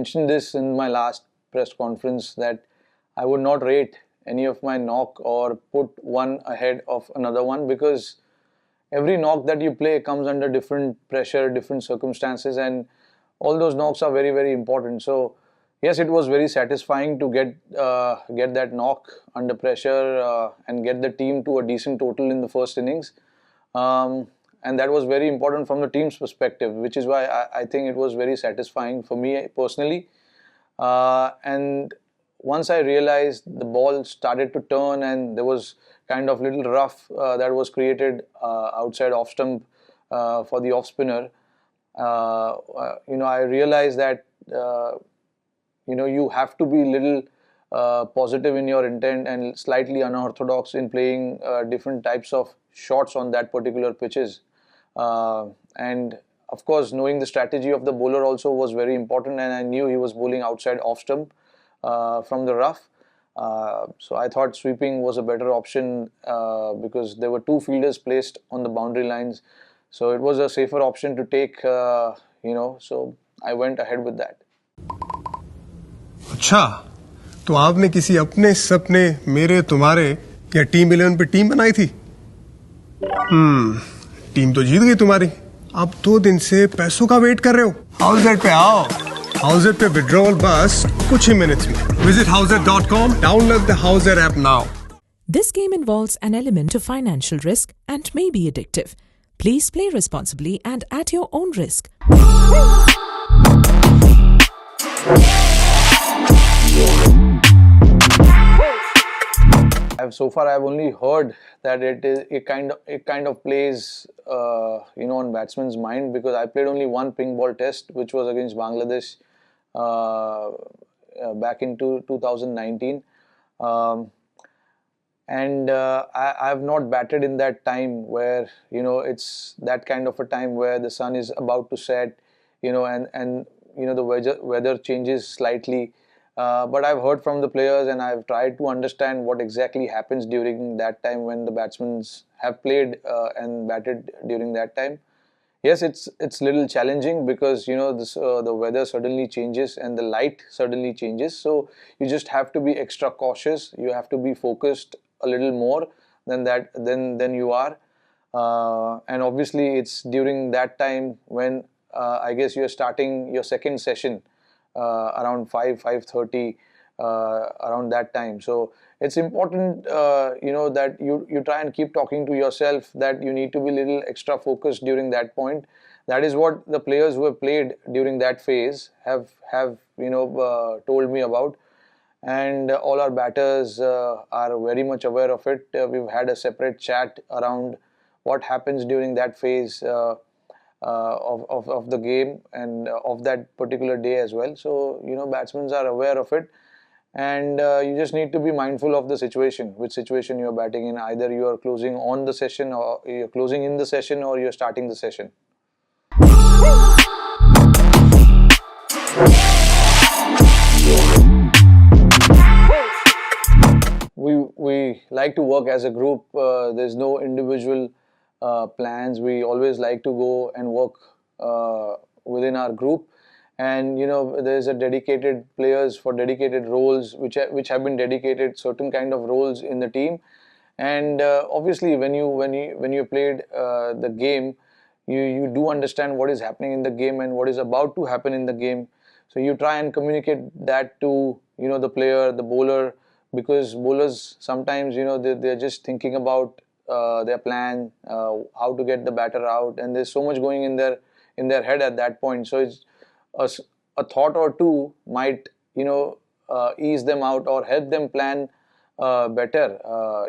mentioned this in my last press conference that I would not rate any of my knock or put one ahead of another one, because every knock that you play comes under different pressure, different circumstances, and all those knocks are very, very important. So yes, it was very satisfying to get that knock under pressure and get the team to a decent total in the first innings. And that was very important from the team's perspective, which is why I think it was very satisfying for me personally. And once I realized the ball started to turn and there was kind of little rough that was created outside off stump for the off spinner, I realized that you have to be little positive in your intent and slightly unorthodox in playing different types of shots on that particular pitches. And of course, knowing the strategy of the bowler also was very important, and I knew he was bowling outside off stump from the rough. So I thought sweeping was a better option because there were two fielders placed on the boundary lines. So it was a safer option to take, so I went ahead with that. अच्छा, तो आपने किसी अपने सपने मेरे तुम्हारे या team 11 पे टीम बनाई थी? टीम तो जीत गई तुम्हारी. अब 2 दिन से पैसों का वेट कर रहे हो. हाउसएट पे आओ. हाउसएट पे विड्रॉवल बस कुछ ही मिनट्स में. Visit houseet.com. Download the Houseet app now. This game involves an element of financial risk and may be addictive. Please play responsibly and at your own risk. So far, I've only heard that it kind of plays on batsman's mind, because I played only one pink ball test, which was against Bangladesh back in 2019, and I have not batted in that time where it's that kind of a time where the sun is about to set, and the weather changes slightly. But I've heard from the players and I've tried to understand what exactly happens during that time when the batsmen have played and batted during that time. Yes, it's little challenging because the weather suddenly changes and the light suddenly changes. So you just have to be extra cautious. You have to be focused a little more than you are. And obviously it's during that time when I guess you're starting your second session. Around 5:30 around that time. So it's important that you try and keep talking to yourself that you need to be a little extra focused during that point. That is what the players who have played during that phase have told me about, and all our batters are very much aware of it. We've had a separate chat around what happens during that phase of the game and of that particular day as well. So batsmen are aware of it, and you just need to be mindful of the situation, which situation you are batting in. Either you are closing on the session, or you're closing in the session, or you're starting the session. We like to work as a group. There's no individual plans. We always like to go and work within our group, and there's a dedicated players for dedicated roles which have been dedicated certain kind of roles in the team. And obviously when you played the game, you do understand what is happening in the game and what is about to happen in the game. So you try and communicate that to the player, the bowler, because bowlers sometimes they're just thinking about their plan, how to get the batter out, and there's so much going in their head at that point. So it's a thought or two might ease them out or help them plan better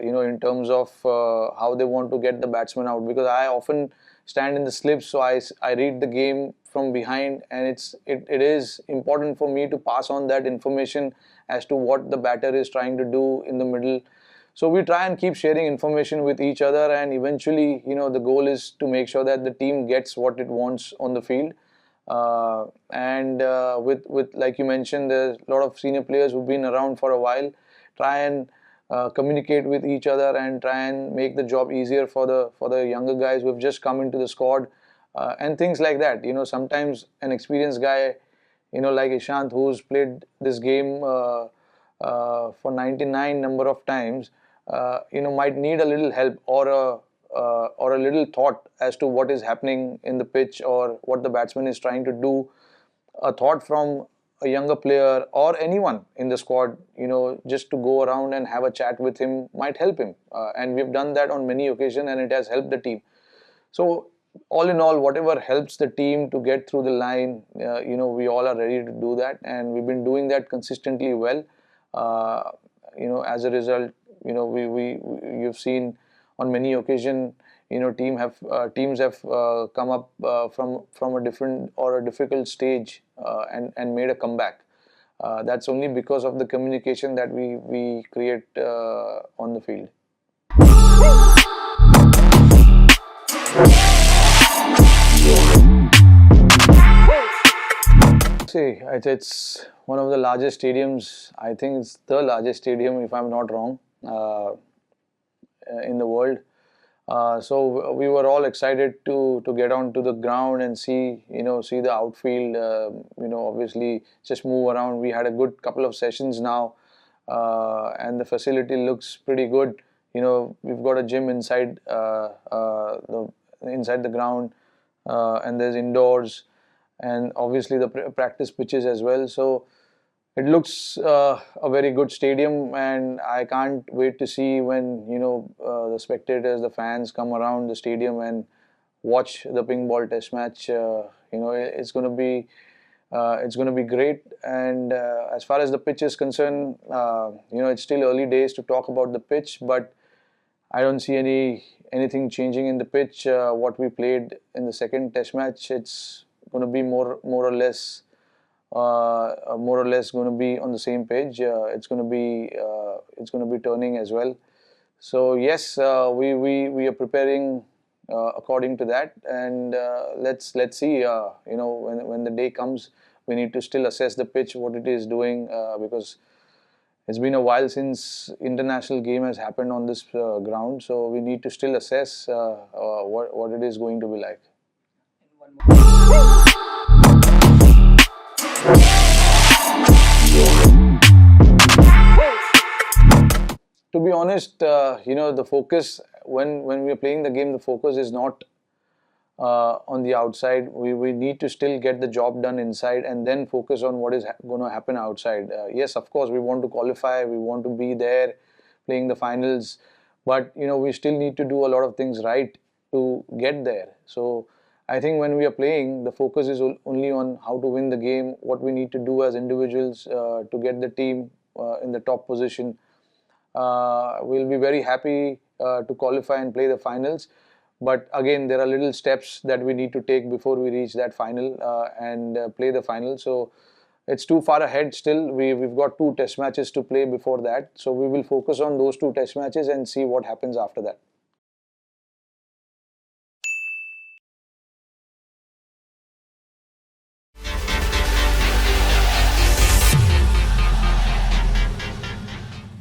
in terms of how they want to get the batsman out, because I often stand in the slips, so I read the game from behind, and it is important for me to pass on that information as to what the batter is trying to do in the middle. So we try and keep sharing information with each other, and eventually, the goal is to make sure that the team gets what it wants on the field. And with like you mentioned, there's a lot of senior players who've been around for a while. Try and communicate with each other and try and make the job easier for the younger guys who have just come into the squad, and things like that. Sometimes an experienced guy, like Ishant, who's played this game for 99 number of times, might need a little help or a little thought as to what is happening in the pitch or what the batsman is trying to do. A thought from a younger player or anyone in the squad, just to go around and have a chat with him might help him. And we've done that on many occasions, and it has helped the team. So all in all, whatever helps the team to get through the line, we all are ready to do that, and we've been doing that consistently well. As a result, you've seen on many occasions, teams have come up from a different or a difficult stage and made a comeback. That's only because of the communication that we create on the field. See, it's one of the largest stadiums. I think it's the largest stadium, if I'm not wrong, in the world. So we were all excited to get onto the ground and see the outfield. Obviously just move around. We had a good couple of sessions now, and the facility looks pretty good. We've got a gym inside the ground, and there's indoors, and obviously the practice pitches as well. So it looks a very good stadium, and I can't wait to see when the spectators, the fans come around the stadium and watch the ping ball test match. It's going to be great. And as far as the pitch is concerned, it's still early days to talk about the pitch, but I don't see anything changing in the pitch. What we played in the second test match, it's going to be more or less going to be on the same page. It's going to be turning as well. So yes, we are preparing according to that, and let's see. When the day comes, we need to still assess the pitch, what it is doing, because it's been a while since international game has happened on this ground. So we need to still assess what it is going to be like. To be honest, the focus when we are playing the game, the focus is not on the outside. We need to still get the job done inside and then focus on what is going to happen outside. Yes, of course, we want to qualify, we want to be there playing the finals, but we still need to do a lot of things right to get there. So I think when we are playing, the focus is only on how to win the game, what we need to do as individuals to get the team in the top position. We'll be very happy to qualify and play the finals, but again, there are little steps that we need to take before we reach that final and play the final. So it's too far ahead still. We've got 2 test matches to play before that, so we will focus on those 2 test matches and see what happens after that.